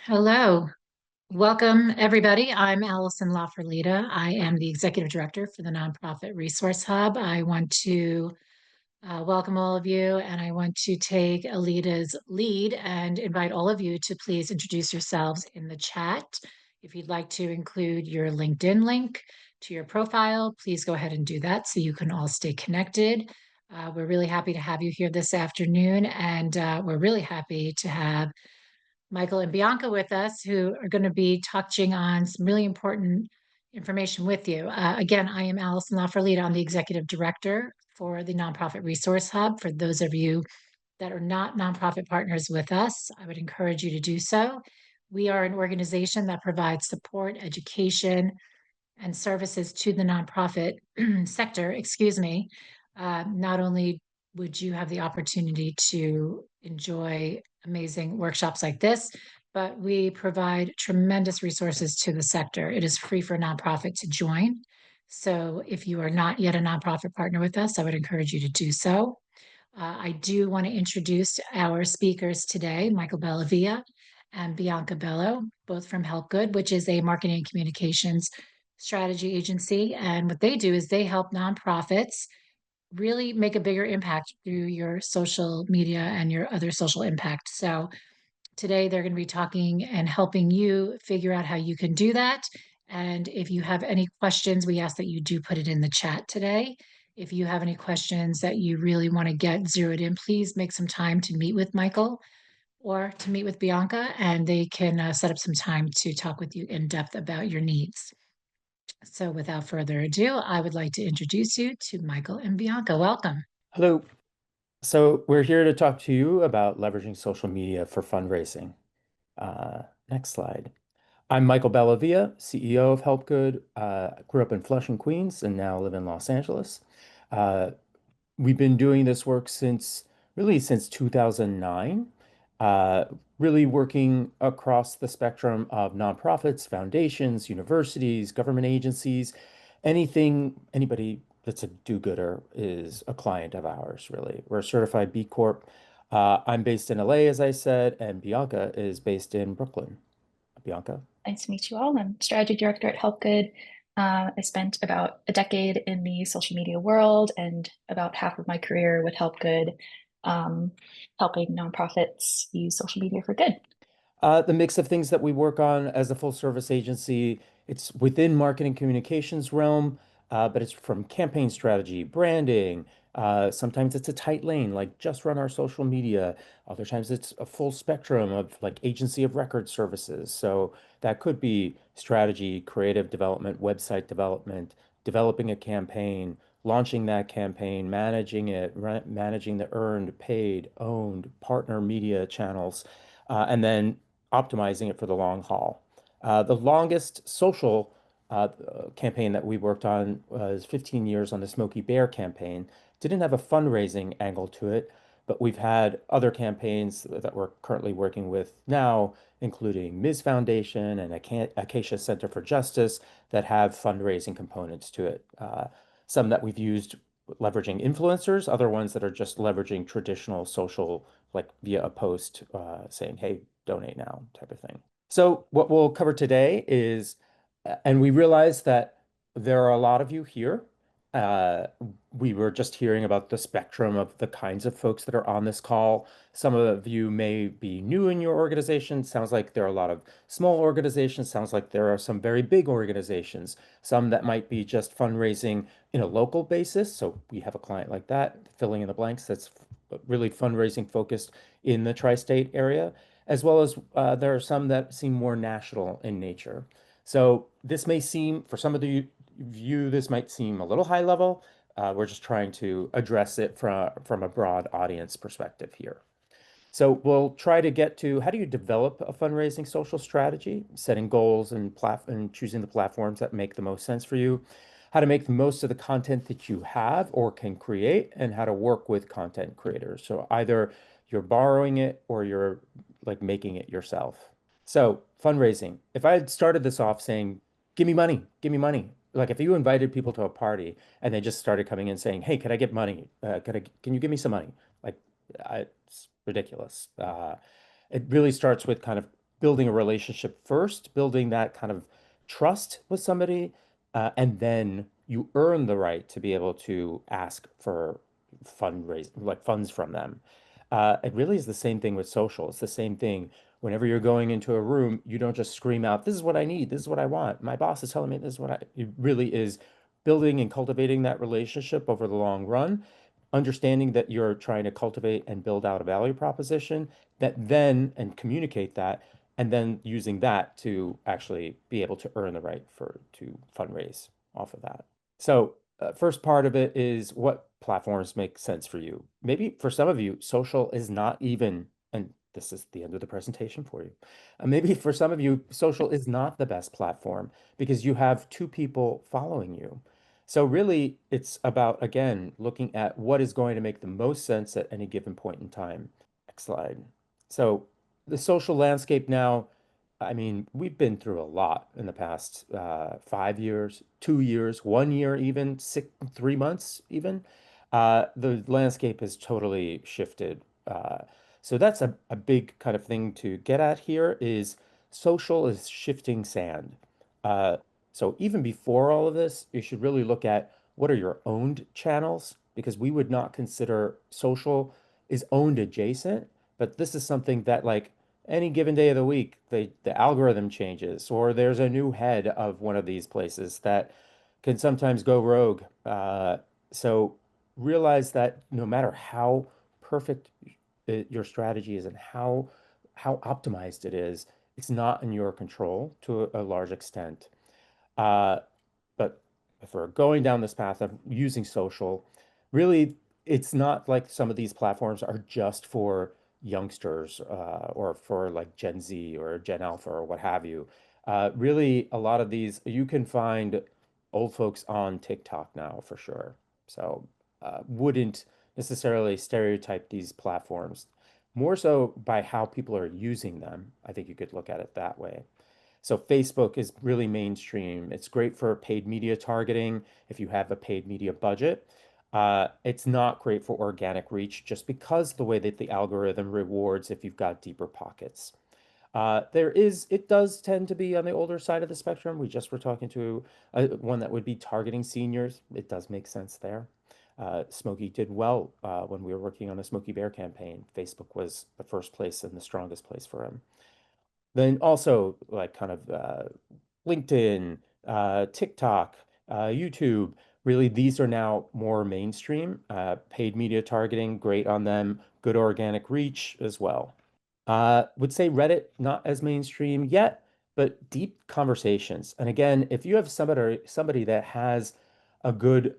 Hello. Welcome, everybody. I'm Allison Lafferlita. I am the Executive Director for the Nonprofit Resource Hub. I want to welcome all of you, and I want to take Alita's lead and invite all of you to please introduce yourselves in the chat. If you'd like to include your LinkedIn link to your profile, please go ahead and do that so you can all stay connected. We're really happy to have you here this afternoon, and we're really happy to have Michael and Bianca with us, who are going to be touching on some really important information with you. Again, I am Allison Lafferlita. I'm the Executive Director for the Nonprofit Resource Hub. For those of you that are not nonprofit partners with us, I would encourage you to do so. We are an organization that provides support, education, and services to the nonprofit sector, excuse me. Not only would you have the opportunity to enjoy amazing workshops like this, but we provide tremendous resources to the sector. It is free for a nonprofit to join. So if you are not yet a nonprofit partner with us, I would encourage you to do so. I do want to introduce our speakers today, Michael Bellavia and Bianca Bello, both from Help Good, which is a marketing and communications strategy agency. And what they do is they help nonprofits really make a bigger impact through your social media and your other social impact. So today they're going to be talking and helping you figure out how you can do that. And if you have any questions, we ask that you do put it in the chat today. If you have any questions that you really want to get zeroed in, please make some time to meet with Michael or to meet with Bianca, and they can set up some time to talk with you in depth about your needs. So without further ado, I would like to introduce you to Michael and Bianca. Welcome. Hello. So we're here to talk to you about leveraging social media for fundraising. Next slide. I'm Michael Bellavia, CEO of Help Good. Grew up in Flushing, Queens, and now live in Los Angeles. Uh, we've been doing this work since 2009, uh, really working across the spectrum of nonprofits, foundations, universities, government agencies, anybody that's a do-gooder is a client of ours, really. We're a certified B Corp. I'm based in LA, as I said, and Bianca is based in Brooklyn. Bianca? Nice to meet you all. I'm strategy director at Help Good. I spent about a decade in the social media world and about half of my career with Help Good, um, helping nonprofits use social media for good. The mix of things that we work on as a full service agency, it's within marketing communications realm, but it's from campaign strategy, branding. Sometimes it's a tight lane, like just run our social media. Other times it's a full spectrum of like agency of record services. So that could be strategy, creative development, website development, developing a campaign, launching that campaign, managing it, managing the earned, paid, owned, partner media channels, and then optimizing it for the long haul. The longest social campaign that we worked on was 15 years on the Smokey Bear campaign. Didn't have a fundraising angle to it, but we've had other campaigns that we're currently working with now, including Ms. Foundation and Acacia Center for Justice, that have fundraising components to it. Some that we've used leveraging influencers, other ones that are just leveraging traditional social, like via a post saying, hey, donate now type of thing. So what we'll cover today is, and we realize that there are a lot of you here. Uh, we were just hearing about the spectrum of the kinds of folks that are on this call. Some of you may be new in your organization. Sounds like there are a lot of small organizations. Sounds like there are some very big organizations, some that might be just fundraising in a local basis. So we have a client like that, filling in the blanks, that's really fundraising focused in the tri-state area, as well as there are some that seem more national in nature. So this may seem, for some of you, this might seem a little high level. We're just trying to address it from a broad audience perspective here. So we'll try to get to how do you develop a fundraising social strategy, setting goals and choosing the platforms that make the most sense for you, how to make the most of the content that you have or can create, and how to work with content creators. So either you're borrowing it or you're like making it yourself. So fundraising. If I had started this off saying, give me money, give me money. Like if you invited people to a party and they just started coming in saying, hey, can I get money? Can you give me some money? Like it's ridiculous. It really starts with kind of building a relationship first, building that kind of trust with somebody, and then you earn the right to be able to ask for like funds from them. It really is the same thing with social. It's the same thing. Whenever you're going into a room, you don't just scream out, "This is what I need. This is what I want. My boss is telling me this is what I." It really is building and cultivating that relationship over the long run, understanding that you're trying to cultivate and build out a value proposition that then and communicate that, and then using that to actually be able to earn the right to fundraise off of that. So, first part of it is what platforms make sense for you. Maybe for some of you, social is not even, and this is the end of the presentation for you. Maybe for some of you, social is not the best platform because you have two people following you. So really, it's about, again, looking at what is going to make the most sense at any given point in time. Next slide. So the social landscape now, I mean, we've been through a lot in the past 5 years, 2 years, 1 year, even 3 months, even. The landscape has totally shifted. So that's a big kind of thing to get at here is social is shifting sand. Uh, so even before all of this, you should really look at what are your owned channels, because we would not consider social is owned adjacent, but this is something that like any given day of the week, the algorithm changes, or there's a new head of one of these places that can sometimes go rogue. So realize that no matter how perfect your strategy is and how optimized it is, it's not in your control to a large extent. Uh, but if we're going down this path of using social, really, it's not like some of these platforms are just for youngsters or for like Gen Z or Gen Alpha or what have you. Really, a lot of these, you can find old folks on TikTok now for sure. So wouldn't necessarily stereotype these platforms. More so by how people are using them. I think you could look at it that way. So Facebook is really mainstream. It's great for paid media targeting if you have a paid media budget. It's not great for organic reach just because the way that the algorithm rewards if you've got deeper pockets. It does tend to be on the older side of the spectrum. We just were talking to one that would be targeting seniors. It does make sense there. Smokey did well when we were working on the Smokey Bear campaign. Facebook was the first place and the strongest place for him. Then also like kind of LinkedIn, TikTok, YouTube. Really, these are now more mainstream. Paid media targeting, great on them. Good organic reach as well. Would say Reddit, not as mainstream yet, but deep conversations. And again, if you have somebody that has a good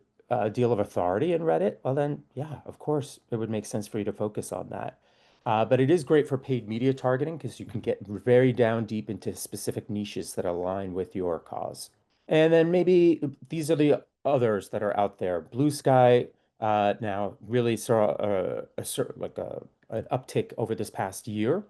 deal of authority in Reddit, well then, yeah, of course, it would make sense for you to focus on that. But it is great for paid media targeting because you can get very down deep into specific niches that align with your cause. And then maybe these are the others that are out there. Blue Sky now really saw an uptick over this past year.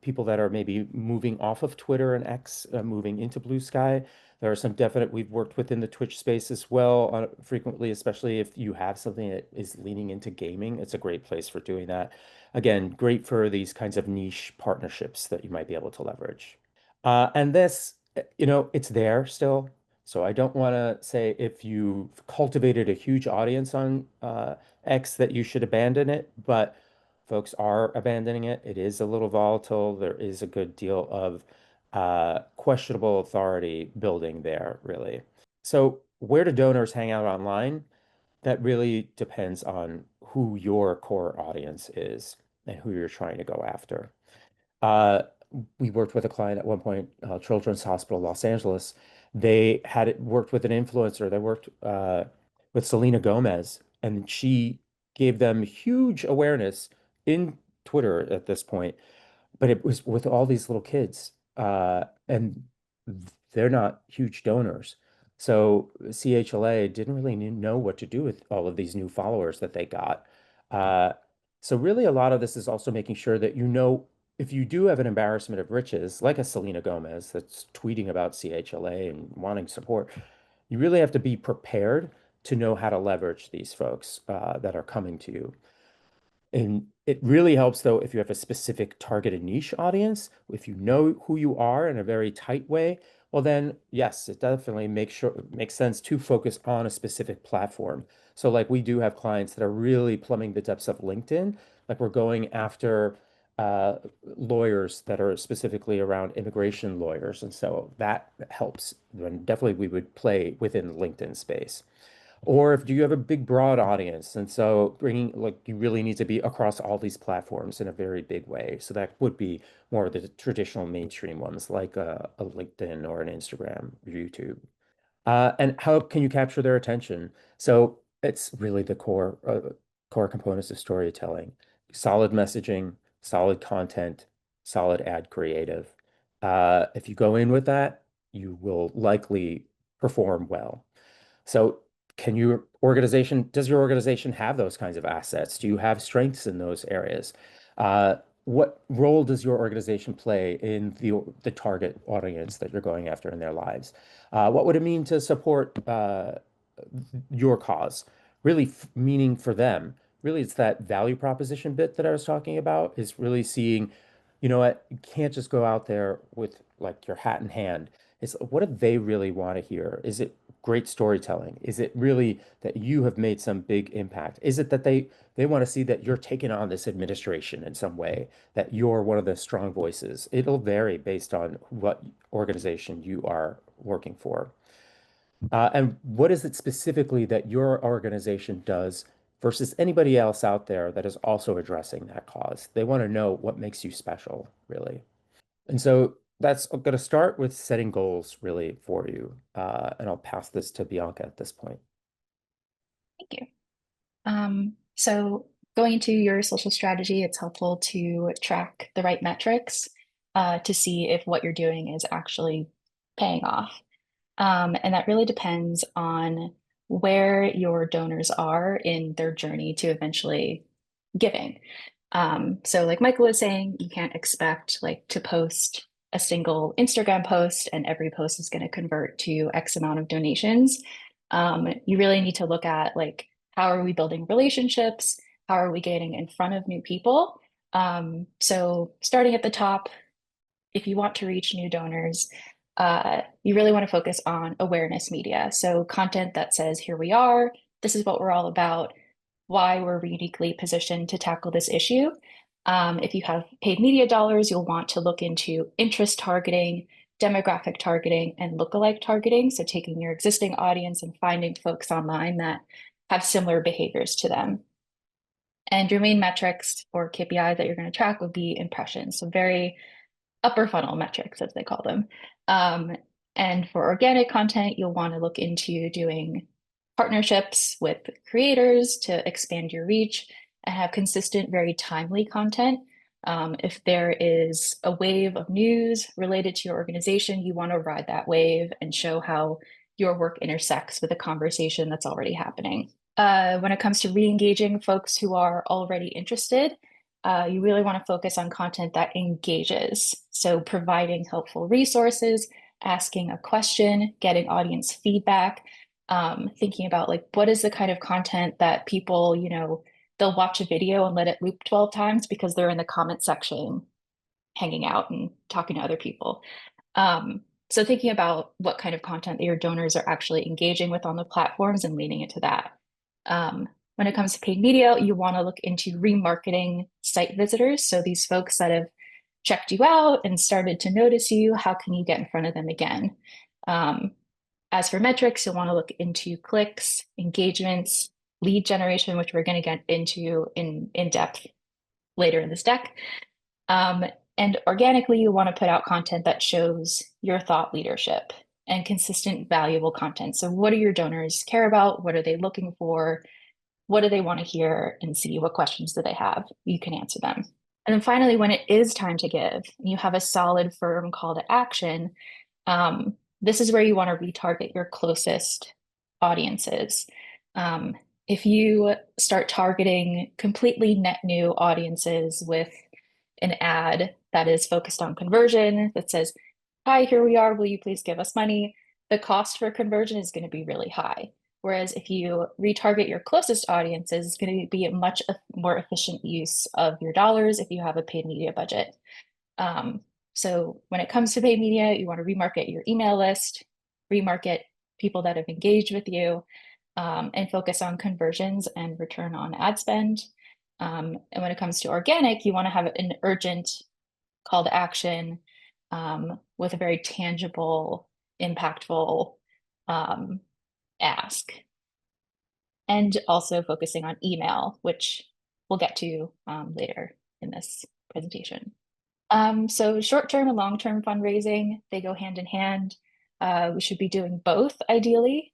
People that are maybe moving off of Twitter and X, moving into Blue Sky. There are some definite, we've worked within the Twitch space as well, frequently, especially if you have something that is leaning into gaming. It's a great place for doing that. Again, great for these kinds of niche partnerships that you might be able to leverage. And this, it's there still. So I don't want to say if you've cultivated a huge audience on X that you should abandon it, but folks are abandoning it. It is a little volatile. There is a good deal of questionable authority building there, really. So where do donors hang out online? That really depends on who your core audience is and who you're trying to go after. Uh, we worked with a client at one point, Children's Hospital Los Angeles. They had it worked with an influencer. They worked with Selena Gomez, and she gave them huge awareness in Twitter at this point, but it was with all these little kids, and they're not huge donors. So CHLA didn't really know what to do with all of these new followers that they got. Uh, so really, a lot of this is also making sure that if you do have an embarrassment of riches, like a Selena Gomez that's tweeting about CHLA and wanting support, you really have to be prepared to know how to leverage these folks that are coming to you. And it really helps though if you have a specific targeted niche audience, if you know who you are in a very tight way, well then yes, it definitely makes sense to focus on a specific platform. So like we do have clients that are really plumbing the depths of LinkedIn, like we're going after uh, lawyers that are specifically around immigration lawyers, and so that helps. And definitely we would play within the LinkedIn space. Or if do you have a big broad audience, and so bringing like you really need to be across all these platforms in a very big way. So that would be more of the traditional mainstream ones like a LinkedIn or an Instagram, or YouTube. And how can you capture their attention? So it's really the core components of storytelling. Solid messaging, solid content, solid ad creative. If you go in with that, you will likely perform well. So does your organization have those kinds of assets? Do you have strengths in those areas? What role does your organization play in the target audience that you're going after in their lives? What would it mean to support your cause? Really meaning for them. Really, it's that value proposition bit that I was talking about is really seeing, you know what, you can't just go out there with like your hat in hand. It's what do they really want to hear? Is it great storytelling? Is it really that you have made some big impact? Is it that they want to see that you're taking on this administration in some way, that you're one of the strong voices? It'll vary based on what organization you are working for. And what is it specifically that your organization does versus anybody else out there that is also addressing that cause? They want to know what makes you special, really. And so that's going to start with setting goals really for you. And I'll pass this to Bianca at this point. Thank you. So going into your social strategy, it's helpful to track the right metrics to see if what you're doing is actually paying off. And that really depends on where your donors are in their journey to eventually giving. So like Michael was saying, you can't expect like to post a single Instagram post and every post is going to convert to X amount of donations. You really need to look at like, how are we building relationships? How are we getting in front of new people? So starting at the top, if you want to reach new donors, you really want to focus on awareness media. So content that says, here we are, this is what we're all about, why we're uniquely positioned to tackle this issue. If you have paid media dollars, you'll want to look into interest targeting, demographic targeting, and lookalike targeting. So taking your existing audience and finding folks online that have similar behaviors to them. And your main metrics or KPI that you're going to track would be impressions. So very upper funnel metrics, as they call them. And for organic content, you'll want to look into doing partnerships with creators to expand your reach and have consistent, very timely content. If there is a wave of news related to your organization, you want to ride that wave and show how your work intersects with a conversation that's already happening. When it comes to re-engaging folks who are already interested, you really want to focus on content that engages. So providing helpful resources, asking a question, getting audience feedback, thinking about like, what is the kind of content that people, they'll watch a video and let it loop 12 times because they're in the comment section hanging out and talking to other people. So thinking about what kind of content that your donors are actually engaging with on the platforms and leaning into that. When it comes to paid media, you want to look into remarketing site visitors. So these folks that have checked you out and started to notice you, how can you get in front of them again? As for metrics, you'll want to look into clicks, engagements, lead generation, which we're going to get into in depth later in this deck. And organically, you want to put out content that shows your thought leadership and consistent, valuable content. So what do your donors care about? What are they looking for? What do they want to hear and see? What questions do they have? You can answer them. And then finally, when it is time to give, you have a solid, firm call to action. This is where you want to retarget your closest audiences. If you start targeting completely net new audiences with an ad that is focused on conversion that says, hi, here we are, will you please give us money? The cost for conversion is going to be really high. Whereas if you retarget your closest audiences, it's going to be a much more efficient use of your dollars if you have a paid media budget. So when it comes to paid media, you want to remarket your email list, remarket people that have engaged with you, and focus on conversions and return on ad spend. And when it comes to organic, you want to have an urgent call to action with a very tangible, impactful ask. And also focusing on email, which we'll get to later in this presentation. So short-term and long-term fundraising, they go hand in hand. We should be doing both ideally.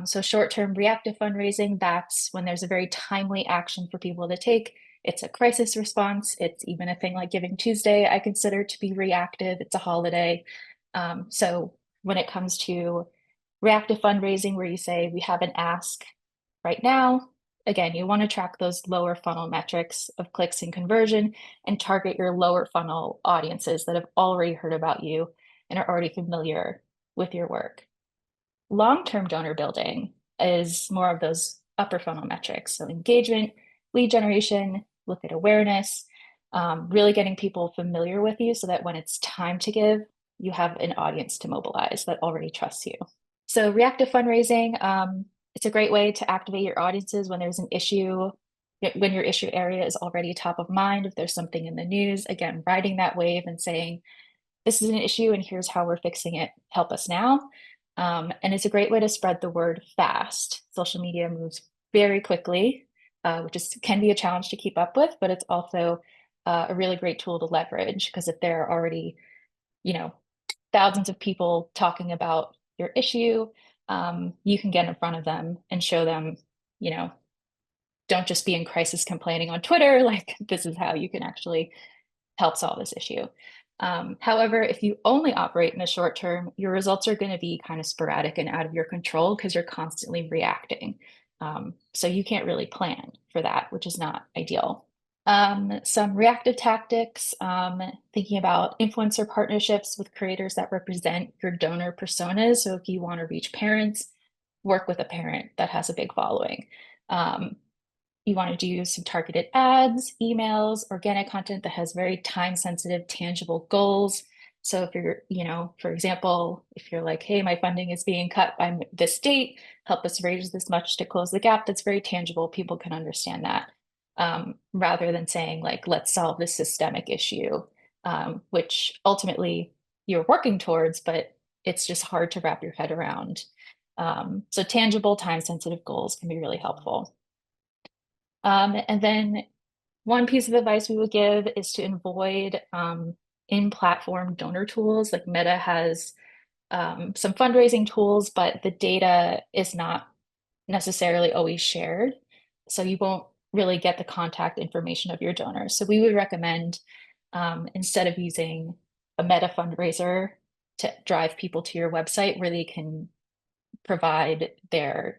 So short-term reactive fundraising, that's when there's a very timely action for people to take. It's a crisis response. It's even a thing like Giving Tuesday, I consider to be reactive. It's a holiday. So when it comes to reactive fundraising, where you say we have an ask right now, again, you want to track those lower funnel metrics of clicks and conversion and target your lower funnel audiences that have already heard about you and are already familiar with your work. Long-term donor building is more of those upper funnel metrics. So engagement, lead generation, look at awareness, really getting people familiar with you so that when it's time to give, you have an audience to mobilize that already trusts you. So reactive fundraising, it's a great way to activate your audiences when there's an issue, when your issue area is already top of mind, if there's something in the news, again, riding that wave and saying, this is an issue and here's how we're fixing it, help us now. And it's a great way to spread the word fast. Social media moves very quickly, which can be a challenge to keep up with, but it's also a really great tool to leverage, because if there are already, thousands of people talking about your issue, you can get in front of them and show them, don't just be in crisis complaining on Twitter, like this is how you can actually help solve this issue. However, if you only operate in the short term, your results are going to be kind of sporadic and out of your control because you're constantly reacting. So you can't really plan for that, which is not ideal. Some reactive tactics, thinking about influencer partnerships with creators that represent your donor personas. So if you want to reach parents, work with a parent that has a big following. You want to do some targeted ads, emails, organic content that has very time-sensitive, tangible goals. So if you're, for example, if you're like, hey, my funding is being cut by this date, help us raise this much to close the gap, that's very tangible. People can understand that. Rather than saying like, let's solve this systemic issue, which ultimately you're working towards, but it's just hard to wrap your head around. So tangible, time-sensitive goals can be really helpful. And then one piece of advice we would give is to avoid in-platform donor tools. Like Meta has some fundraising tools, but the data is not necessarily always shared. So you won't really get the contact information of your donors. So we would recommend, instead of using a Meta fundraiser, to drive people to your website where they can provide their,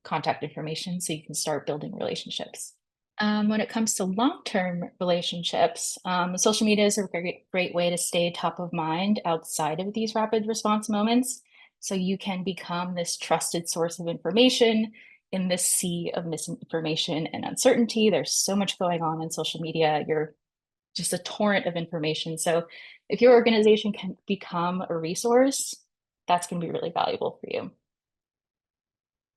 contact information so you can start building relationships. When it comes to long-term relationships, social media is a great way to stay top of mind outside of these rapid response moments. So you can become this trusted source of information in this sea of misinformation and uncertainty. There's so much going on in social media. You're just a torrent of information. So if your organization can become a resource, that's going to be really valuable for you.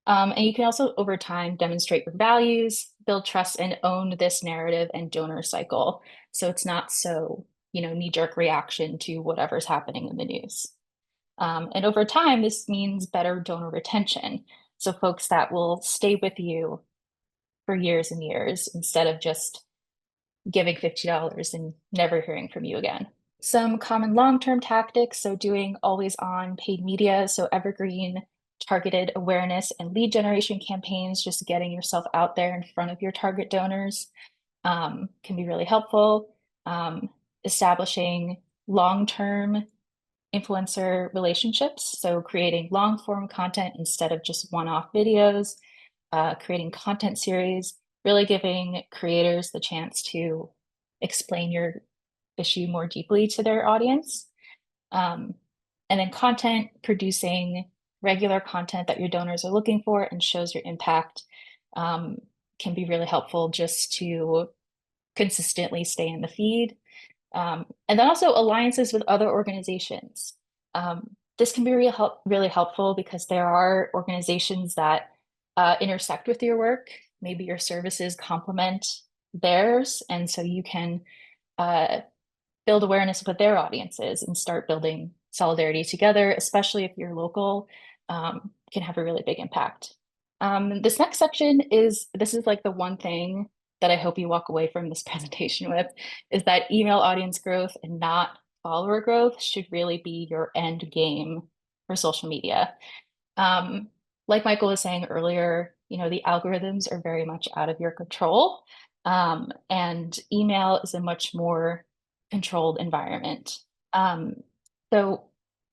And you can also, over time, demonstrate your values, build trust, and own this narrative and donor cycle. So it's not so, knee-jerk reaction to whatever's happening in the news. And over time, this means better donor retention. So folks that will stay with you for years and years instead of just giving $50 and never hearing from you again. Some common long-term tactics, so doing always-on paid media, so evergreen targeted awareness and lead generation campaigns, just getting yourself out there in front of your target donors can be really helpful. Establishing long-term influencer relationships, so creating long-form content instead of just one-off videos, creating content series, really giving creators the chance to explain your issue more deeply to their audience. And then content producing regular content that your donors are looking for and shows your impact can be really helpful just to consistently stay in the feed. And then also alliances with other organizations. This can be really helpful because there are organizations that intersect with your work. Maybe your services complement theirs, and so you can build awareness with their audiences and start building solidarity together, especially if you're local, can have a really big impact. This next section this is like the one thing that I hope you walk away from this presentation with, is that email audience growth and not follower growth should really be your end game for social media. Like Michael was saying earlier, the algorithms are very much out of your control. And email is a much more controlled environment. So,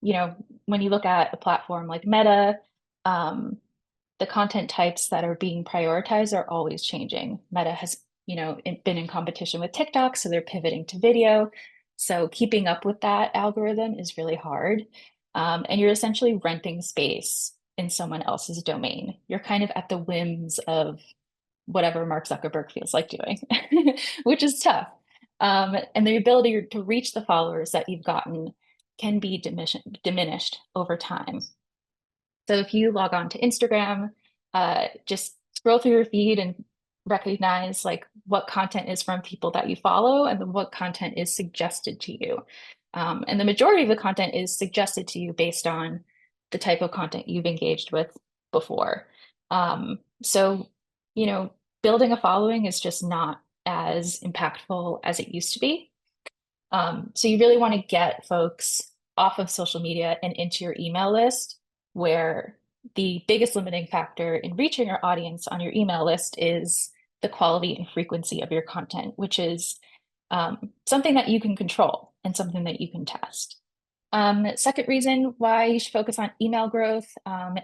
when you look at a platform like Meta, the content types that are being prioritized are always changing. Meta has, been in competition with TikTok, so they're pivoting to video. So keeping up with that algorithm is really hard. And you're essentially renting space in someone else's domain. You're kind of at the whims of whatever Mark Zuckerberg feels like doing, which is tough. And the ability to reach the followers that you've gotten can be diminished over time. So if you log on to Instagram, just scroll through your feed and recognize like what content is from people that you follow and then what content is suggested to you. And the majority of the content is suggested to you based on the type of content you've engaged with before. So, building a following is just not as impactful as it used to be. So you really want to get folks off of social media and into your email list, where the biggest limiting factor in reaching your audience on your email list is the quality and frequency of your content, which is something that you can control and something that you can test. Second reason why you should focus on email growth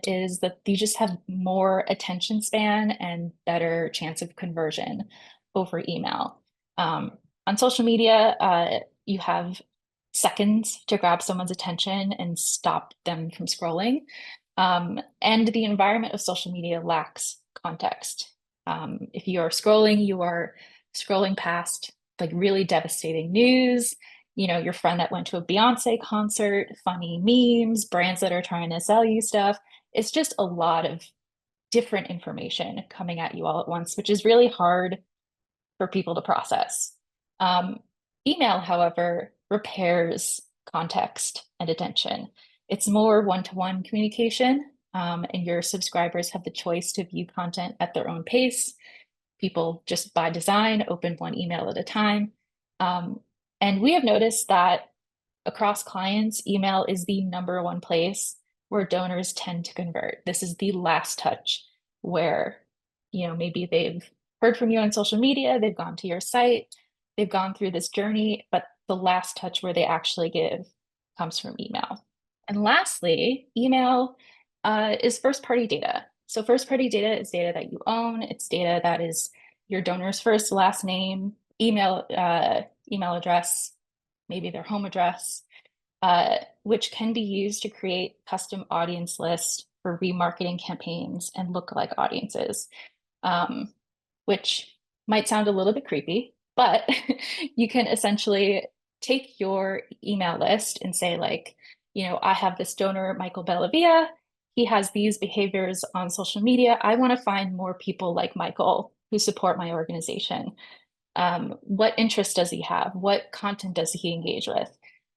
is that you just have more attention span and better chance of conversion over email. On social media, you have seconds to grab someone's attention and stop them from scrolling. And the environment of social media lacks context. If you are scrolling past like really devastating news, your friend that went to a Beyonce concert, funny memes, brands that are trying to sell you stuff. It's just a lot of different information coming at you all at once, which is really hard for people to process. Email, however, repairs context and attention. It's more one-to-one communication, and your subscribers have the choice to view content at their own pace. People just by design open one email at a time. And we have noticed that across clients, email is the number one place where donors tend to convert. This is the last touch where, maybe they've heard from you on social media, they've gone to your site, they've gone through this journey, but the last touch where they actually give comes from email. And lastly, email is first-party data. So first-party data is data that you own. It's data that is your donor's first, last name, email address, maybe their home address, which can be used to create custom audience lists for remarketing campaigns and lookalike audiences, which might sound a little bit creepy, but you can essentially take your email list and say like, I have this donor, Michael Bellavia. He has these behaviors on social media. I want to find more people like Michael who support my organization. What interests does he have? What content does he engage with?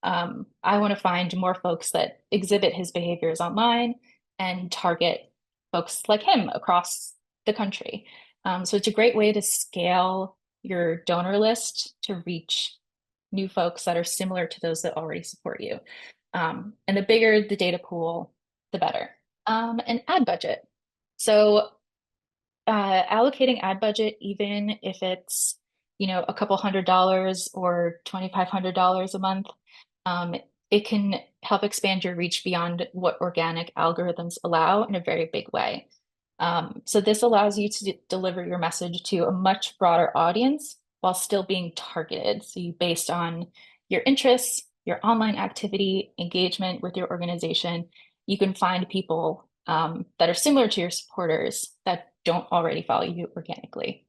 I want to find more folks that exhibit his behaviors online and target folks like him across the country. So it's a great way to scale your donor list to reach new folks that are similar to those that already support you. And the bigger the data pool, the better. And ad budget. So allocating ad budget, even if it's, a couple $100 or $2,500 a month, it can help expand your reach beyond what organic algorithms allow in a very big way. So this allows you to deliver your message to a much broader audience while still being targeted. So you based on your interests, your online activity, engagement with your organization, you can find people that are similar to your supporters that don't already follow you organically.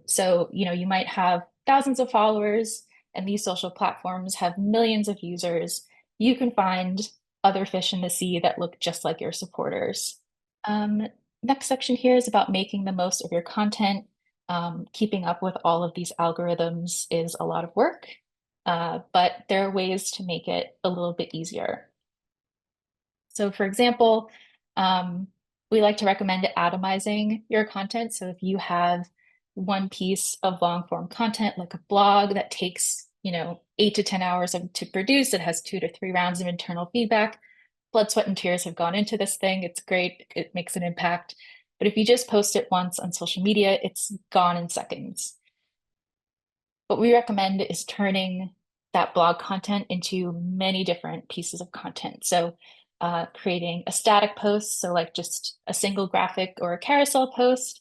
So, you might have thousands of followers, and these social platforms have millions of users. You can find other fish in the sea that look just like your supporters. Next section here is about making the most of your content. Keeping up with all of these algorithms is a lot of work, but there are ways to make it a little bit easier. So for example, we like to recommend atomizing your content. So if you have one piece of long form content, like a blog that takes, 8 to 10 hours to produce, it has 2 to 3 rounds of internal feedback. Blood, sweat, and tears have gone into this thing. It's great. It makes an impact. But if you just post it once on social media, it's gone in seconds. What we recommend is turning that blog content into many different pieces of content. So creating a static post, so like just a single graphic or a carousel post,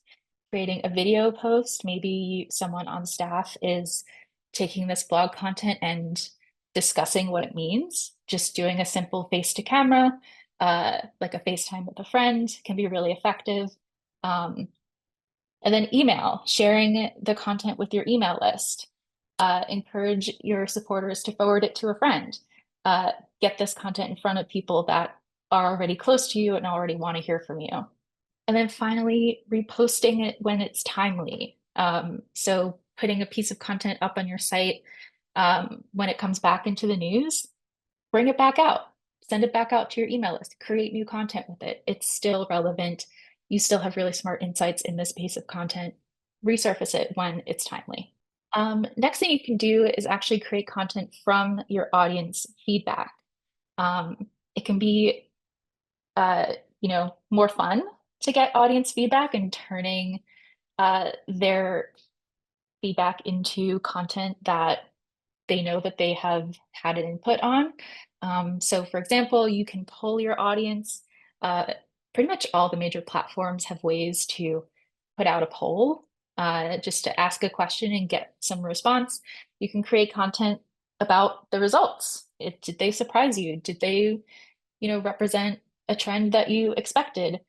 creating a video post. Maybe someone on staff is taking this blog content and discussing what it means. Just doing a simple face to camera, like a FaceTime with a friend, can be really effective. And then email, sharing the content with your email list. Encourage your supporters to forward it to a friend. Get this content in front of people that are already close to you and already want to hear from you. And then finally, reposting it when it's timely. So putting a piece of content up on your site when it comes back into the news, bring it back out, send it back out to your email list, create new content with it. It's still relevant. You still have really smart insights in this piece of content. Resurface it when it's timely. Next thing you can do is actually create content from your audience feedback. It can be, more fun to get audience feedback and turning their feedback into content that they know that they have had an input on. So for example, you can poll your audience. Pretty much all the major platforms have ways to put out a poll just to ask a question and get some response. You can create content about the results. Did they surprise you? Did they, represent a trend that you expected?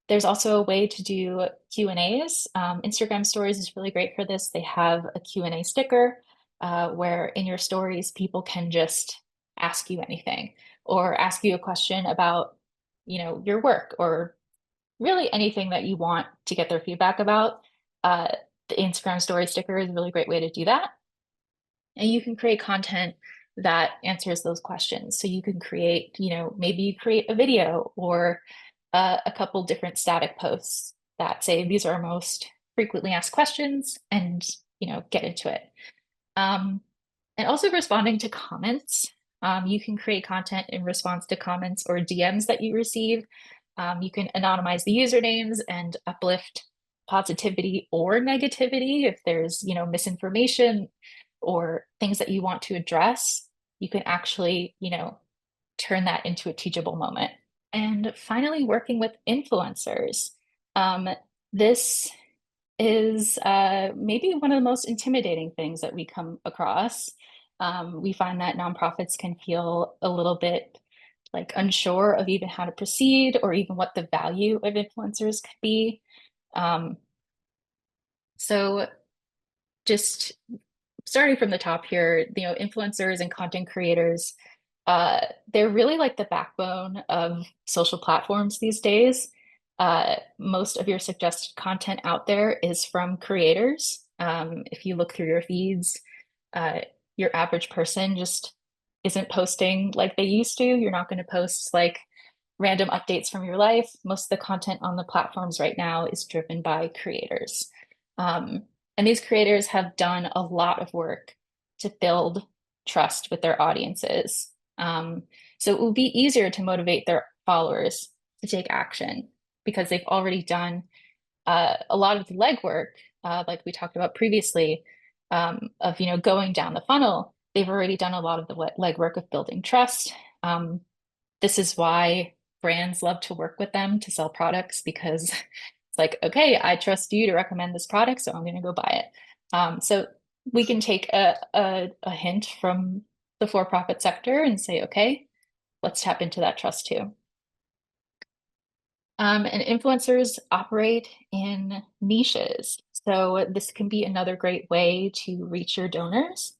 There's also a way to do Q&As. Instagram stories is really great for this. They have a Q&A sticker where in your stories, people can just ask you anything or ask you a question about, your work or really anything that you want to get their feedback about. The Instagram story sticker is a really great way to do that. And you can create content that answers those questions. So you can create, maybe you create a video or a couple different static posts that say these are our most frequently asked questions and, get into it. And also responding to comments. You can create content in response to comments or DMs that you receive. You can anonymize the usernames and uplift positivity or negativity. If there's, misinformation or things that you want to address, you can actually, turn that into a teachable moment. And finally, working with influencers. This is maybe one of the most intimidating things that we come across. We find that nonprofits can feel a little bit like unsure of even how to proceed or even what the value of influencers could be. So just starting from the top here, influencers and content creators, they're really like the backbone of social platforms these days. Most of your suggested content out there is from creators. If you look through your feeds, your average person just isn't posting like they used to. You're not going to post like random updates from your life. Most of the content on the platforms right now is driven by creators. And these creators have done a lot of work to build trust with their audiences. So it will be easier to motivate their followers to take action because they've already done a lot of the legwork, like we talked about previously, of going down the funnel. They've already done a lot of the legwork of building trust. This is why brands love to work with them to sell products because it's like, okay, I trust you to recommend this product, so I'm going to go buy it. So we can take a hint from the for-profit sector and say, okay, let's tap into that trust too. And influencers operate in niches. So this can be another great way to reach your donors,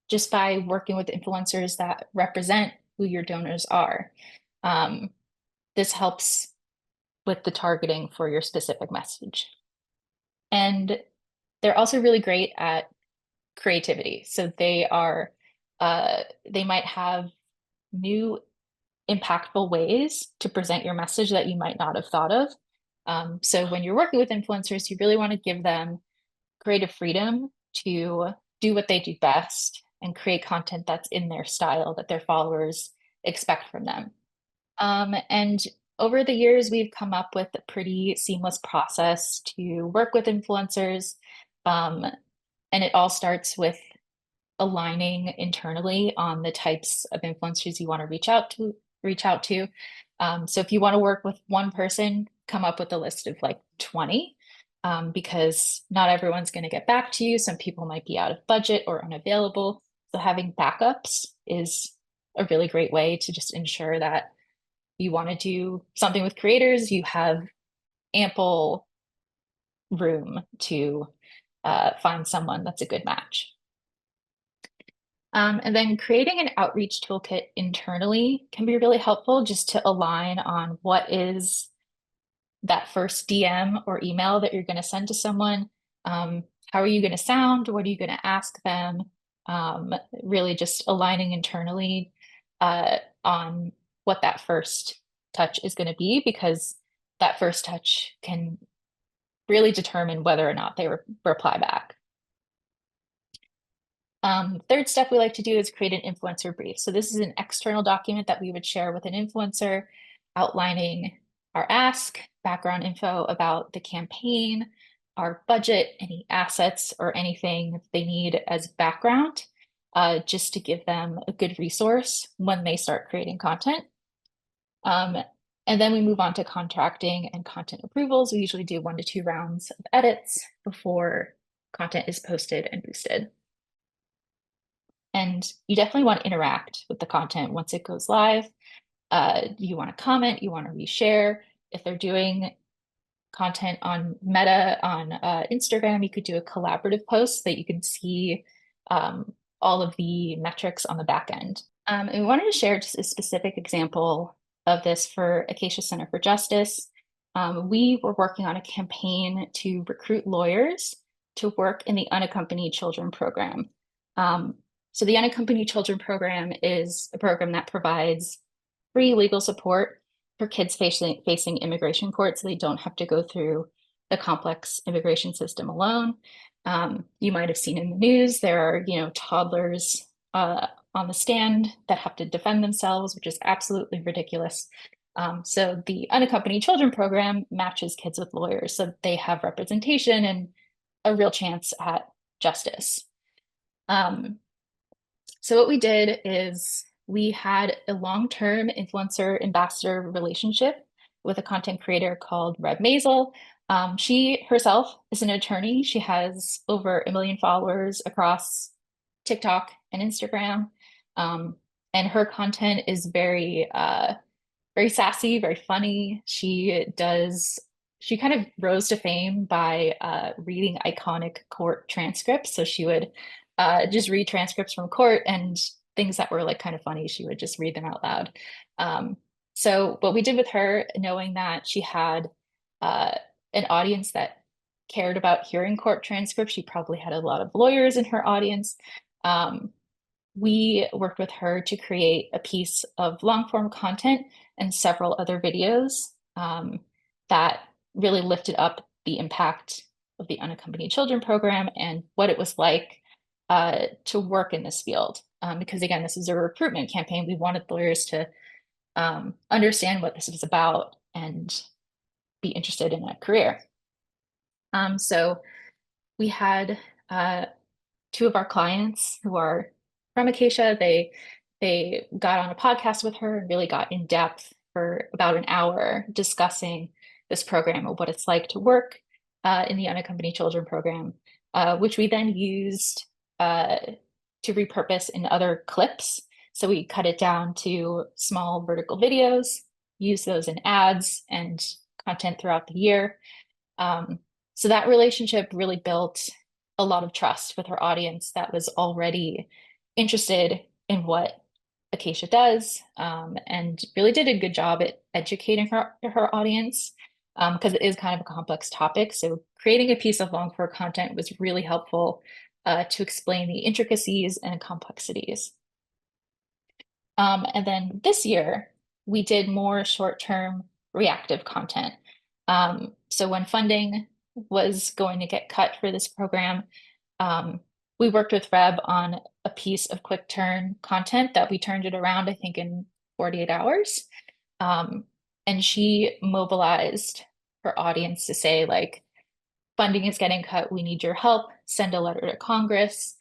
just by working with influencers that represent who your donors are. This helps with the targeting for your specific message. And they're also really great at creativity. So they might have new impactful ways to present your message that you might not have thought of. So when you're working with influencers, you really want to give them creative freedom to do what they do best and create content that's in their style that their followers expect from them. And over the years, we've come up with a pretty seamless process to work with influencers. And it all starts with aligning internally on the types of influencers you want to reach out to. So if you want to work with one person, come up with a list of like 20, because not everyone's going to get back to you. Some people might be out of budget or unavailable. So having backups is a really great way to just ensure that you want to do something with creators, you have ample room to find someone that's a good match. And then creating an outreach toolkit internally can be really helpful just to align on what is that first DM or email that you're going to send to someone. How are you going to sound? What are you going to ask them? Really just aligning internally on what that first touch is going to be, because that first touch can really determine whether or not they reply back. Third step we like to do is create an influencer brief. So this is an external document that we would share with an influencer outlining our ask, background info about the campaign, our budget, any assets or anything they need as background, just to give them a good resource when they start creating content. And then we move on to contracting and content approvals. We usually do 1 to 2 rounds of edits before content is posted and boosted. And you definitely want to interact with the content once it goes live. You want to comment, you want to reshare. If they're doing content on Meta on Instagram, you could do a collaborative post so that you can see all of the metrics on the back end. And we wanted to share just a specific example of this for Acacia Center for Justice. We were working on a campaign to recruit lawyers to work in the unaccompanied children program. So the Unaccompanied Children Program is a program that provides free legal support for kids facing immigration court, so they don't have to go through the complex immigration system alone. You might have seen in the news, there are, toddlers on the stand that have to defend themselves, which is absolutely ridiculous. So the Unaccompanied Children Program matches kids with lawyers so they have representation and a real chance at justice. So what we did is we had a long-term influencer ambassador relationship with a content creator called Reb Maisel. She herself is an attorney. She has over 1 million followers across TikTok and Instagram. And her content is very sassy, very funny. She kind of rose to fame by reading iconic court transcripts. So she would just read transcripts from court, and things that were like kind of funny, she would just read them out loud. So what we did with her, knowing that she had an audience that cared about hearing court transcripts, she probably had a lot of lawyers in her audience. We worked with her to create a piece of long form content and several other videos that really lifted up the impact of the Unaccompanied Children Program and what it was like to work in this field. Because again, this is a recruitment campaign. We wanted lawyers to understand what this was about and be interested in a career. So we had 2 of our clients who are from Acacia. They got on a podcast with her and really got in depth for about an hour discussing this program and what it's like to work in the Unaccompanied Children Program, which we then used to repurpose in other clips So we cut it down to small vertical videos, use those in ads and content throughout the year. So that relationship really built a lot of trust with her audience that was already interested in what Acacia does, and really did a good job at educating her audience, because it is kind of a complex topic. So creating a piece of long form content was really helpful to explain the intricacies and complexities. And then this year, we did more short-term reactive content. So when funding was going to get cut for this program, we worked with Reb on a piece of quick turn content that we turned it around, I think, in 48 hours. Um, and she mobilized her audience to say, like, funding is getting cut, we need your help, send a letter to Congress.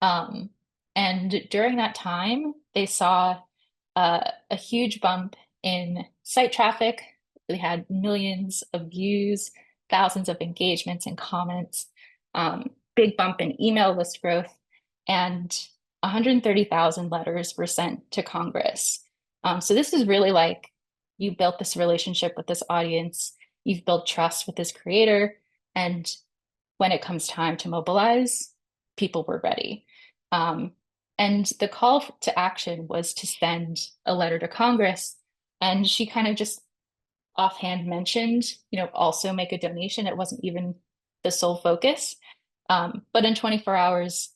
Um, and during that time, they saw a huge bump in site traffic. They had millions of views, thousands of engagements and comments, big bump in email list growth, and 130,000 letters were sent to Congress. So this is really like you built this relationship with this audience, you've built trust with this creator, and when it comes time to mobilize, people were ready. Um, and the call to action was to send a letter to Congress. And she kind of just offhand mentioned, also make a donation. It wasn't even the sole focus. But in 24 hours,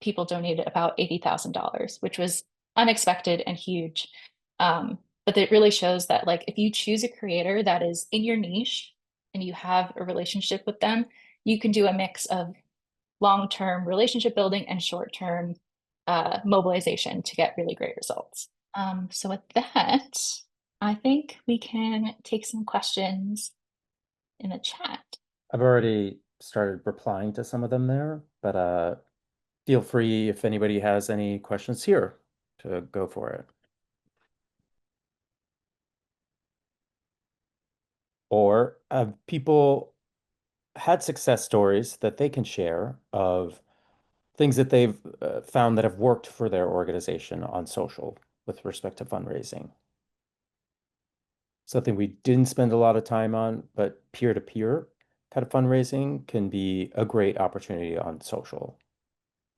people donated about $80,000, which was unexpected and huge. But it really shows that, like, if you choose a creator that is in your niche and you have a relationship with them, you can do a mix of long-term relationship building and short-term mobilization to get really great results. So with that, I think we can take some questions in the chat. I've already started replying to some of them there, but feel free if anybody has any questions here to go for it. Or have people had success stories that they can share of things that they've found that have worked for their organization on social with respect to fundraising? Something we didn't spend a lot of time on, but peer-to-peer kind of fundraising can be a great opportunity on social.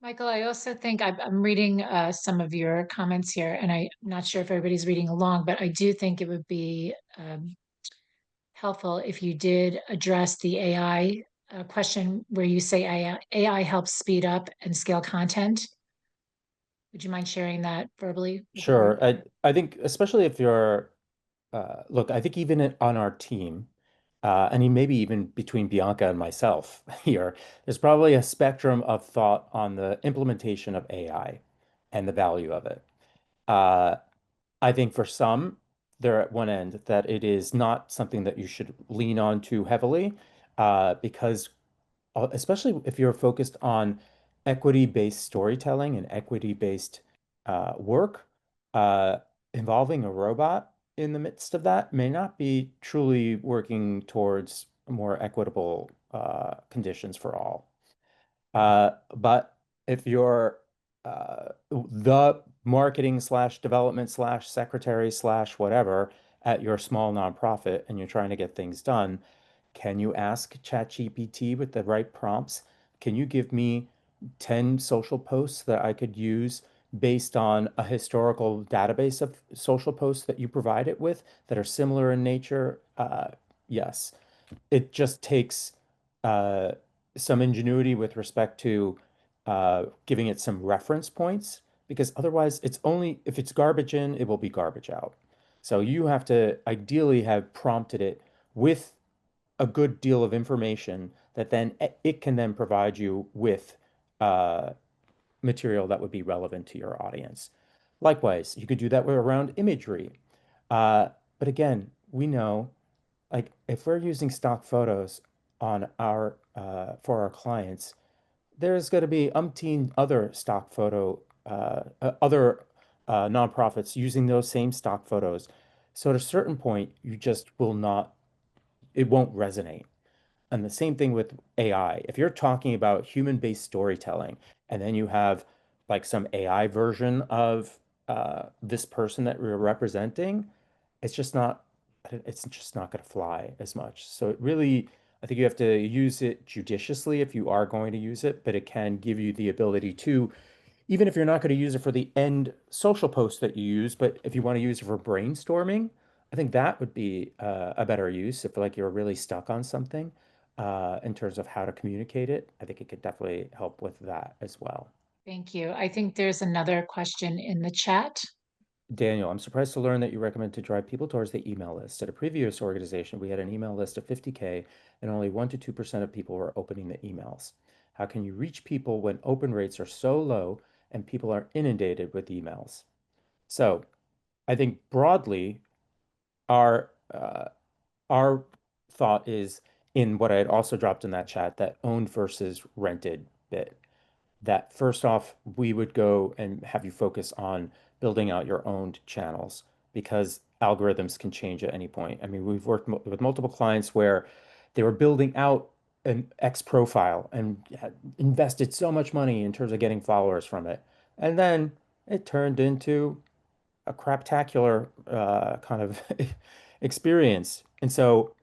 Michael, I also think I'm reading some of your comments here, and I'm not sure if everybody's reading along, but I do think it would be helpful if you did address the AI question where you say AI helps speed up and scale content. Would you mind sharing that verbally with the Sure. group? I think especially if you're look, I think even on our team, and maybe even between Bianca and myself here, there's probably a spectrum of thought on the implementation of AI and the value of it. Uh, I think for some, they're at one end that it is not something that you should lean on too heavily, because especially if you're focused on equity-based storytelling and equity-based work, uh, involving a robot in the midst of that may not be truly working towards more equitable conditions for all. But if you're the marketing slash development slash secretary slash whatever at your small nonprofit and you're trying to get things done, can you ask ChatGPT with the right prompts? Can you give me 10 social posts that I could use based on a historical database of social posts that you provide it with that are similar in nature? Yes. It just takes uh, some ingenuity with respect to giving it some reference points, because otherwise it's only if it's garbage in, it will be garbage out. So you have to ideally have prompted it with a good deal of information that then it can then provide you with uh, material that would be relevant to your audience. Likewise, you could do that with around imagery. Uh, but again, we know, like, if we're using stock photos on our for our clients, there's going to be umpteen other stock photo other nonprofits using those same stock photos. So at a certain point, you just will not, it won't resonate. And the same thing with AI. If you're talking about human-based storytelling, and then you have like some AI version of this person that we're representing, it's just not it's just not going to fly as much. So it really, I think you have to use it judiciously if you are going to use it, but it can give you the ability to, even if you're not going to use it for the end social post that you use, but if you want to use it for brainstorming, I think that would be a better use if like you're really stuck on something in terms of how to communicate it. I think it could definitely help with that as well. Thank you. I think there's another question in the chat. Daniel, I'm surprised to learn that you recommend to drive people towards the email list. At a previous organization, we had an email list of 50K and only 1 to 2% of people were opening the emails. How can you reach people when open rates are so low and people are inundated with emails? So I think broadly, our uh, our thought is in what I had also dropped in that chat, that owned versus rented bit, that first off, we would go and have you focus on building out your owned channels because algorithms can change at any point. I mean, we've worked with multiple clients where they were building out an X profile and had invested so much money in terms of getting followers from it. And then it turned into a craptacular kind of experience. And so,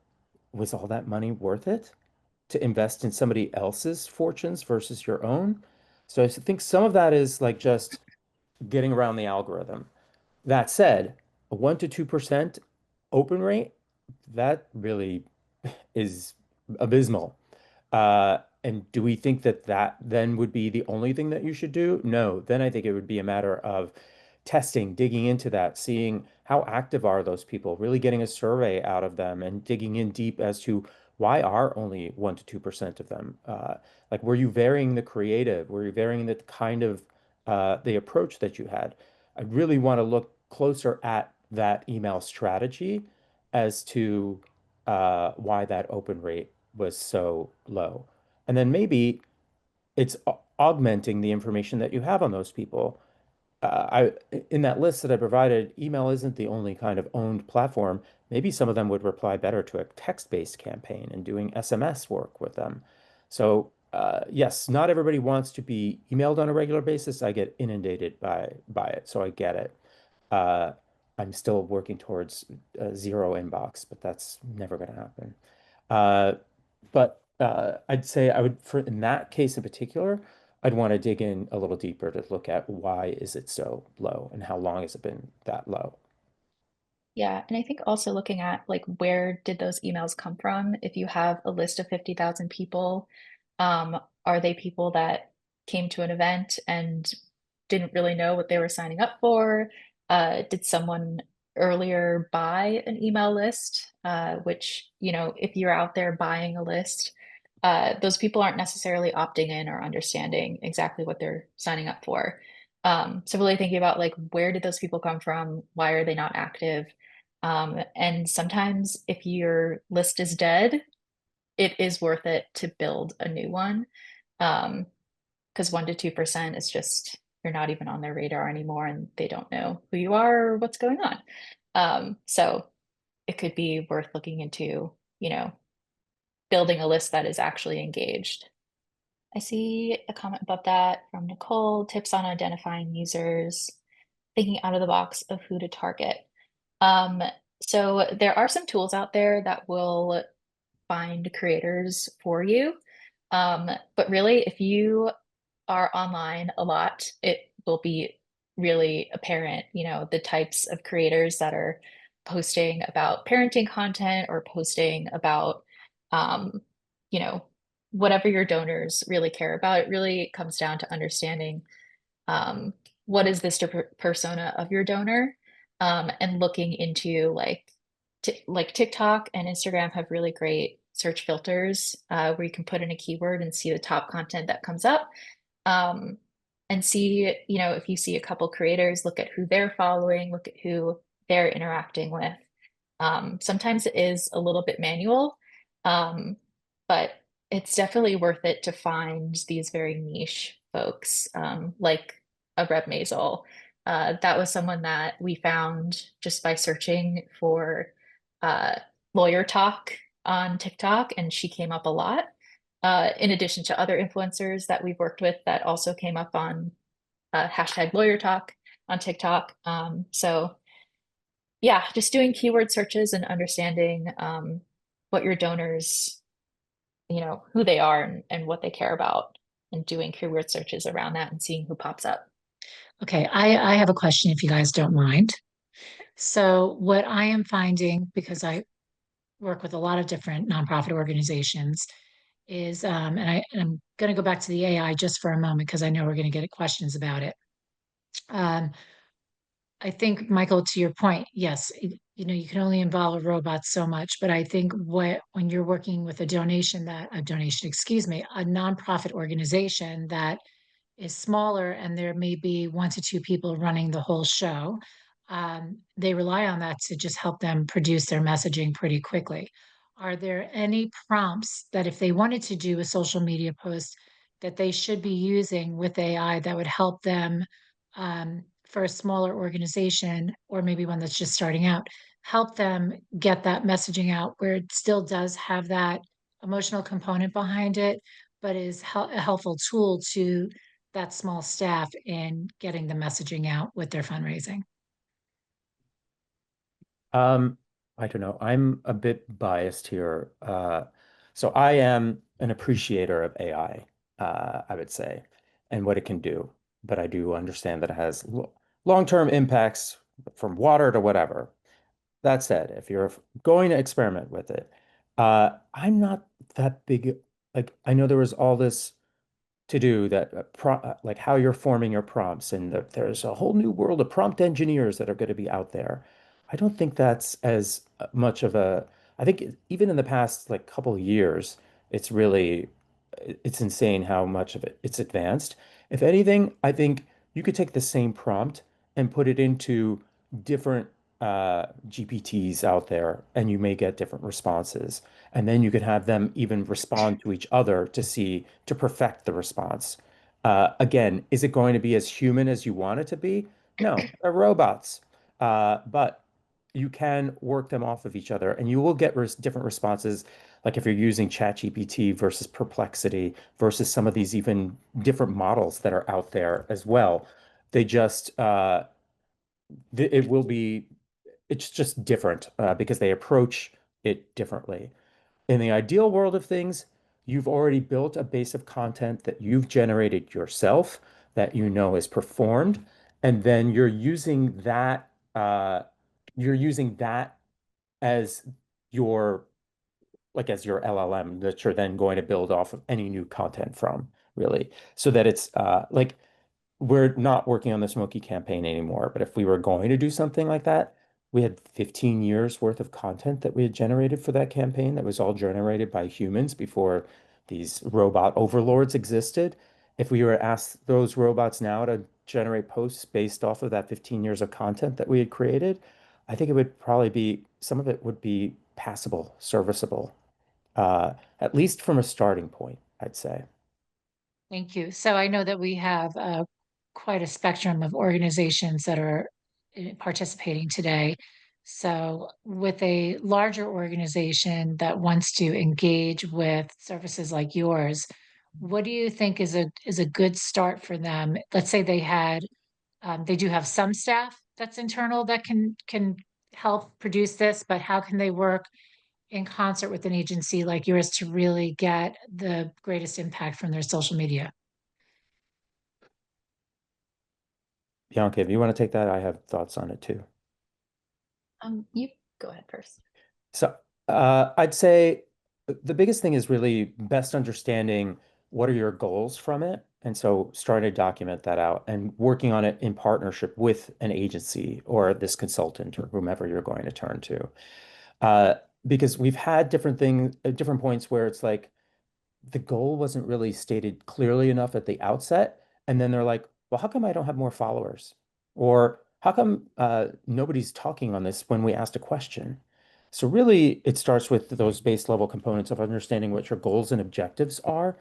was all that money worth it to invest in somebody else's fortunes versus your own? So I think some of that is like just getting around the algorithm. That said, a 1 to 2% open rate, that really is abysmal. And do we think that that then would be the only thing that you should do? No. Then I think it would be a matter of testing, digging into that, seeing how active are those people, really getting a survey out of them and digging in deep as to why are only 1 to 2% of them? Like, were you varying the creative? Were you varying the kind of the approach that you had? I really want to look closer at that email strategy as to why that open rate was so low. And then maybe it's augmenting the information that you have on those people. In that list that I provided, email isn't the only kind of owned platform. Maybe some of them would reply better to a text-based campaign and doing SMS work with them. So yes, not everybody wants to be emailed on a regular basis. I get inundated by it, so I get it. Uh, I'm still working towards zero inbox, but that's never going to happen. Uh, but I'd say I would, for in that case in particular, I'd want to dig in a little deeper to look at why is it so low and how long has it been that low. Yeah, and I think also looking at like where did those emails come from? If you have a list of 50,000 people, are they people that came to an event and didn't really know what they were signing up for? Did someone earlier buy an email list? Which, you know, if you're out there buying a list, those people aren't necessarily opting in or understanding exactly what they're signing up for. So really thinking about like where did those people come from? Why are they not active? And sometimes if your list is dead, it is worth it to build a new one. Because 1 to 2% is just, you're not even on their radar anymore and they don't know who you are or what's going on. So it could be worth looking into, you know, building a list that is actually engaged. I see a comment about that from Nicole, tips on identifying users, thinking out of the box of who to target. Um, so there are some tools out there that will find creators for you. But really, if you are online a lot, it will be really apparent, you know, the types of creators that are posting about parenting content or posting about, um, you know, whatever your donors really care about. It really comes down to understanding um, what is this persona of your donor, and looking into like TikTok and Instagram have really great search filters where you can put in a keyword and see the top content that comes up, um, and see, you know, if you see a couple creators, look at who they're following, look at who they're interacting with. Sometimes it is a little bit manual, um, but it's definitely worth it to find these very niche folks, like a Reb Maisel. That was someone that we found just by searching for uh, lawyer talk on TikTok, and she came up a lot. In addition to other influencers that we've worked with that also came up on hashtag lawyer talk. on TikTok. So yeah, just doing keyword searches and understanding what your donors, who they are and what they care about, and doing keyword searches around that and seeing who pops up. Okay, I have a question if you guys don't mind. So, what I am finding, because I work with a lot of different nonprofit organizations, is, and I'm going to go back to the AI just for a moment because I know we're going to get questions about it. Um, I think, Michael, to your point, yes, you can only involve a robot so much, but I think when you're working with a donation, excuse me, a nonprofit organization that is smaller and there may be 1 to 2 people running the whole show, they rely on that to just help them produce their messaging pretty quickly. Are there any prompts that if they wanted to do a social media post that they should be using with AI that would help them, for a smaller organization or maybe one that's just starting out, help them get that messaging out where it still does have that emotional component behind it, but is a helpful tool to that small staff in getting the messaging out with their fundraising? Um, I don't know. I'm a bit biased here. So I am an appreciator of AI, I would say, and what it can do. But I do understand that it has long-term impacts from water to whatever. That said, if you're going to experiment with it, I'm not that big. Like, I know there was all this to do that like how you're forming your prompts and there's a whole new world of prompt engineers that are going to be out there. I don't think that's as much of a I think even in the past like couple of years it's really it's insane how much of it's advanced. If anything, I think you could take the same prompt and put it into different GPTs out there and you may get different responses. And then you could have them even respond to each other to perfect the response. Again, is it going to be as human as you want it to be? No, they're robots. But you can work them off of each other and you will get different responses. Like if you're using ChatGPT versus Perplexity versus some of these even different models that are out there as well. They just, it will be, it's just different because they approach it differently. In the ideal world of things, you've already built a base of content that you've generated yourself that you know is performed, and then you're using that as your as your LLM that you're then going to build off of any new content from, really. So that it's like we're not working on the Smoky campaign anymore, but if we were going to do something like that, we had 15 years worth of content that we had generated for that campaign that was all generated by humans before these robot overlords existed. If we were to ask those robots now to generate posts based off of that 15 years of content that we had created, I think it would probably be some of it would be passable, serviceable, at least from a starting point, I'd say. Thank you. So I know that we have quite a spectrum of organizations that are participating today. So with a larger organization that wants to engage with services like yours, what do you think is a good start for them? Let's say they do have some staff that's internal that can help produce this, but how can they work in concert with an agency like yours to really get the greatest impact from their social media? Bianca, if you want to take that, I have thoughts on it too. You go ahead first. So, I'd say the biggest thing is really best understanding what are your goals from it. And so starting to document that out and working on it in partnership with an agency or this consultant or whomever you're going to turn to. Uh, because we've had different things at different points where it's like, the goal wasn't really stated clearly enough at the outset. And then they're like, well, how come I don't have more followers? Or how come nobody's talking on this when we asked a question? So really, it starts with those base level components of understanding what your goals and objectives are,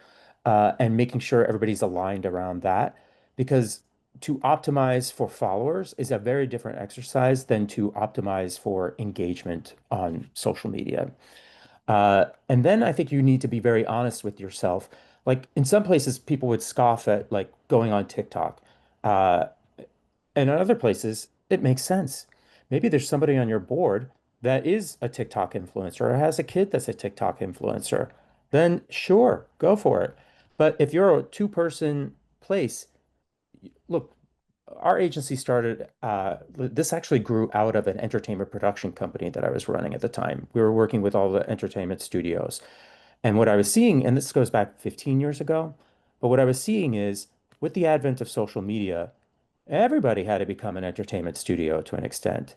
and making sure everybody's aligned around that. Because to optimize for followers is a very different exercise than to optimize for engagement on social media. And then I think you need to be very honest with yourself. Like in some places, people would scoff at like going on TikTok. Uh, And in other places, it makes sense. Maybe there's somebody on your board that is a TikTok influencer or has a kid that's a TikTok influencer. Then sure, go for it. But if you're a two-person place, look, our agency started, this actually grew out of an entertainment production company that I was running at the time. We were working with all the entertainment studios. And what I was seeing, and this goes back 15 years ago, but what I was seeing is with the advent of social media, everybody had to become an entertainment studio to an extent.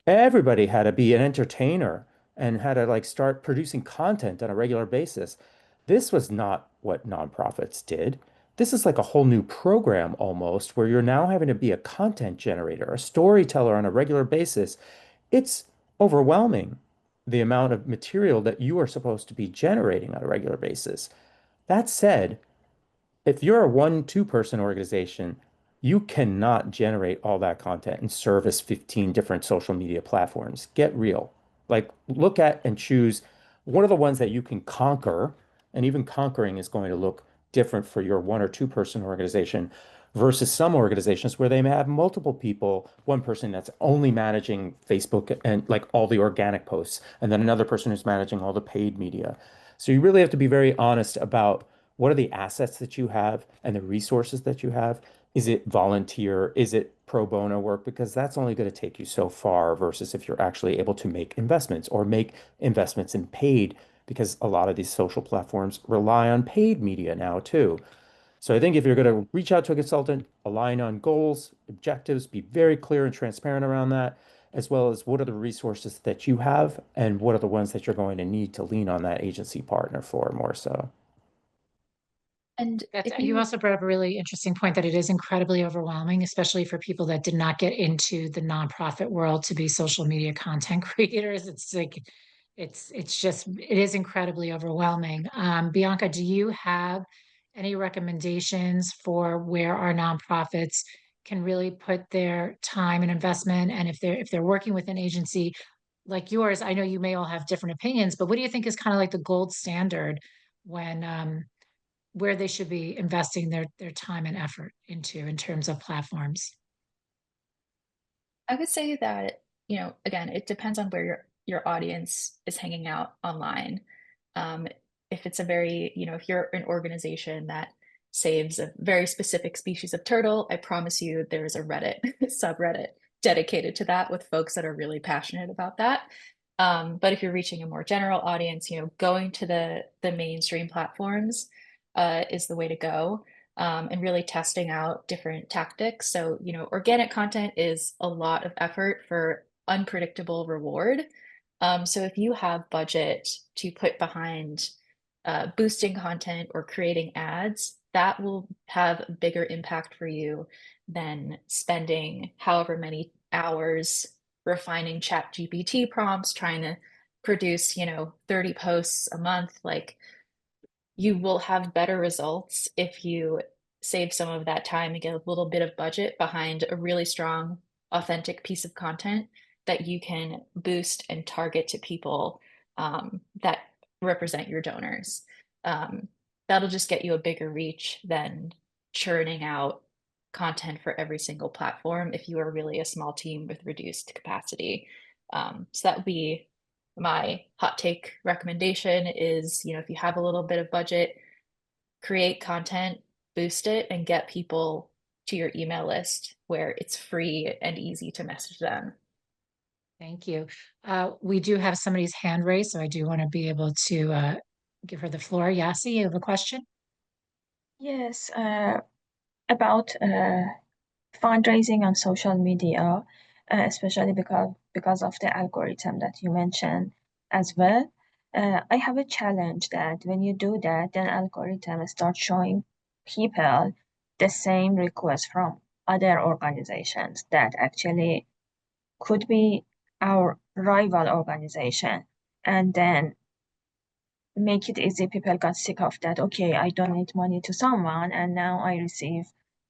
Everybody had to be an entertainer and had to like start producing content on a regular basis. This was not what nonprofits did. This is like a whole new program almost, where you're now having to be a content generator, a storyteller on a regular basis. It's overwhelming the amount of material that you are supposed to be generating on a regular basis. That said, if you're a one, two-person organization, you cannot generate all that content and service 15 different social media platforms. Get real. Like, look at and choose what are the ones that you can conquer, and even conquering is going to look different for your one or two-person organization versus some organizations where they may have multiple people, one person that's only managing Facebook and like all the organic posts, and then another person who's managing all the paid media. So you really have to be very honest about what are the assets that you have and the resources that you have? Is it volunteer? Is it pro bono work? Because that's only going to take you so far versus if you're actually able to make investments or make investments in paid, because a lot of these social platforms rely on paid media now too. So I think if you're going to reach out to a consultant, align on goals, objectives, be very clear and transparent around that, as well as what are the resources that you have and what are the ones that you're going to need to lean on that agency partner for more so. And That's, if you you, also brought up a really interesting point that it is incredibly overwhelming, especially for people that did not get into the nonprofit world to be social media content creators. It's like, it's just, it is incredibly overwhelming. Bianca, do you have any recommendations for where our nonprofits can really put their time and investment? And if they're working with an agency like yours, I know you may all have different opinions, but what do you think is kind of like the gold standard when where they should be investing their time and effort into in terms of platforms? I would say that, again, it depends on where your audience is hanging out online. Um, if it's a very, if you're an organization that saves a very specific species of turtle, I promise you there's a Reddit subreddit dedicated to that with folks that are really passionate about that. But if you're reaching a more general audience, going to the mainstream platforms is the way to go. And really testing out different tactics. So, organic content is a lot of effort for unpredictable reward. So if you have budget to put behind boosting content or creating ads, that will have a bigger impact for you than spending however many hours refining chat GPT prompts, trying to produce, 30 posts a month. Like, you will have better results if you save some of that time and get a little bit of budget behind a really strong, authentic piece of content that you can boost and target to people that represent your donors. Um, that'll just get you a bigger reach than churning out content for every single platform if you are really a small team with reduced capacity. So that would be my hot take recommendation is, if you have a little bit of budget, create content, boost it, and get people to your email list where it's free and easy to message them. Thank you. We do have somebody's hand raised, so I do want to be able to give her the floor. Yasi, you have a question? Yes, about fundraising on social media, especially because of the algorithm that you mentioned as well. I have a challenge that when you do that, then algorithm start showing people the same request from other organizations that actually could be our rival organization, and then make it easy. People got sick of that. Okay, I donate money to someone, and now I receive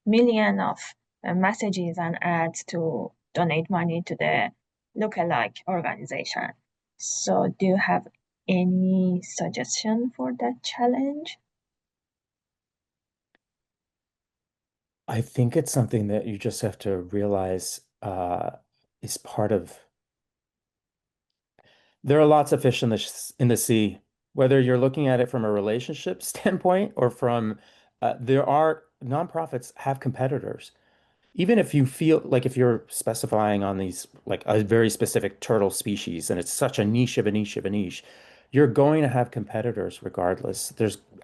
million of messages and ads to donate money to the lookalike organization. So, do you have any suggestion for that challenge? I think it's something that you just have to realize is part of. There are lots of fish in the sea, whether you're looking at it from a relationship standpoint or from there are nonprofits have competitors. Even if you feel like if you're specifying on these like a very specific turtle species and it's such a niche of a niche of a niche, you're going to have competitors regardless.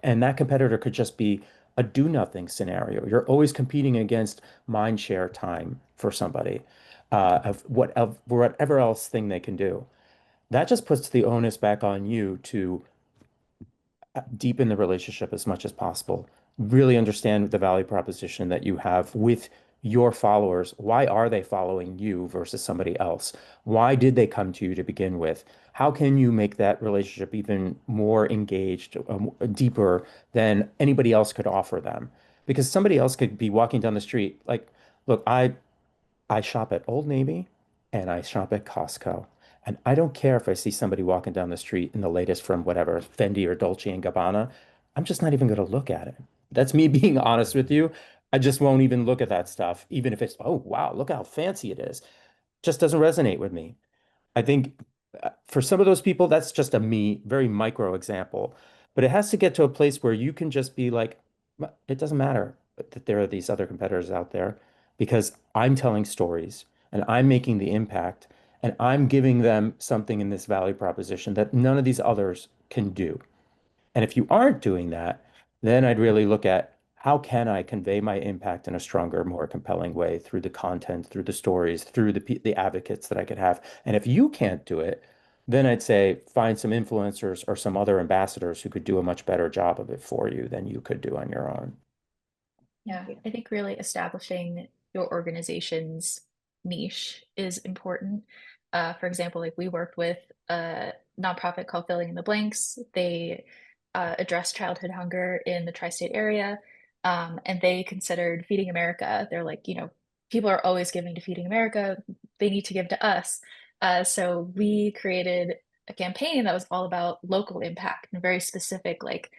And that competitor could just be a do nothing scenario. You're always competing against mind share time for somebody, of whatever else thing they can do. That just puts the onus back on you to deepen the relationship as much as possible. Really understand the value proposition that you have with your followers. Why are they following you versus somebody else? Why did they come to you to begin with? How can you make that relationship even more engaged, deeper than anybody else could offer them? Because somebody else could be walking down the street, like, look, I shop at Old Navy and I shop at Costco. And I don't care if I see somebody walking down the street in the latest from whatever, Fendi or Dolce and Gabbana. I'm just not even going to look at it. That's me being honest with you. I just won't even look at that stuff, even if it's, oh, wow, look how fancy it is. Just doesn't resonate with me. I think for some of those people, that's just a me, very micro example. But it has to get to a place where you can just be like, It doesn't matter that there are these other competitors out there because I'm telling stories and I'm making the impact and I'm giving them something in this value proposition that none of these others can do. And if you aren't doing that, then I'd really look at how can I convey my impact in a stronger, more compelling way through the content, through the stories, through the advocates that I could have. And if you can't do it, then I'd say find some influencers or some other ambassadors who could do a much better job of it for you than you could do on your own. Yeah, I think really establishing your organization's niche is important. For example, like we worked with a nonprofit called Filling in the Blanks. They address childhood hunger in the tri-state area, and they considered Feeding America. They're like, people are always giving to Feeding America. They need to give to us. So we created a campaign that was all about local impact and very specific, like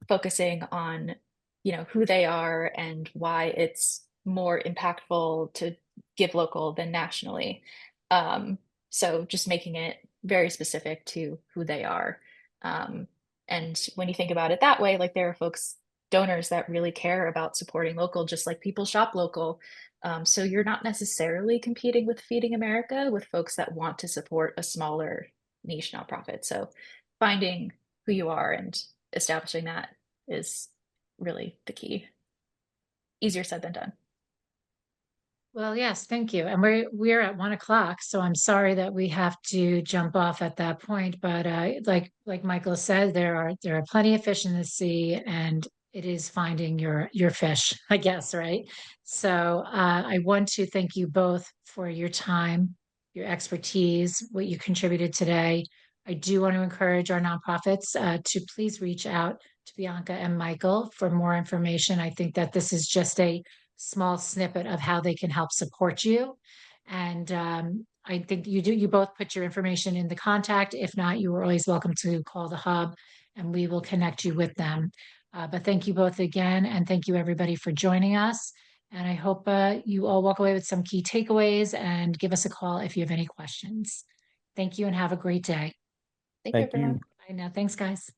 focusing on who they are and why it's more impactful to give local than nationally. So just making it very specific to who they are. um, and when you think about it that way, like there are folks, donors that really care about supporting local, just like people shop local. So you're not necessarily competing with Feeding America, with folks that want to support a smaller niche nonprofit. So finding who you are and establishing that is really the key. Easier said than done. Well, yes, thank you. And we're at 1 o'clock, so I'm sorry that we have to jump off at that point. But like Michael said, there are plenty of fish in the sea, and it is finding your fish, I guess, right? So I want to thank you both for your time, your expertise, what you contributed today. I do want to encourage our nonprofits to please reach out to Bianca and Michael for more information. I think that this is just a small snippet of how they can help support you. And I think you both put your information in the contact. If not, you are always welcome to call the hub and we will connect you with them. But thank you both again. And thank you everybody for joining us. And I hope you all walk away with some key takeaways and give us a call if you have any questions. Thank you and have a great day. Thank you, Thank everyone. you. Bye now. Thanks, guys.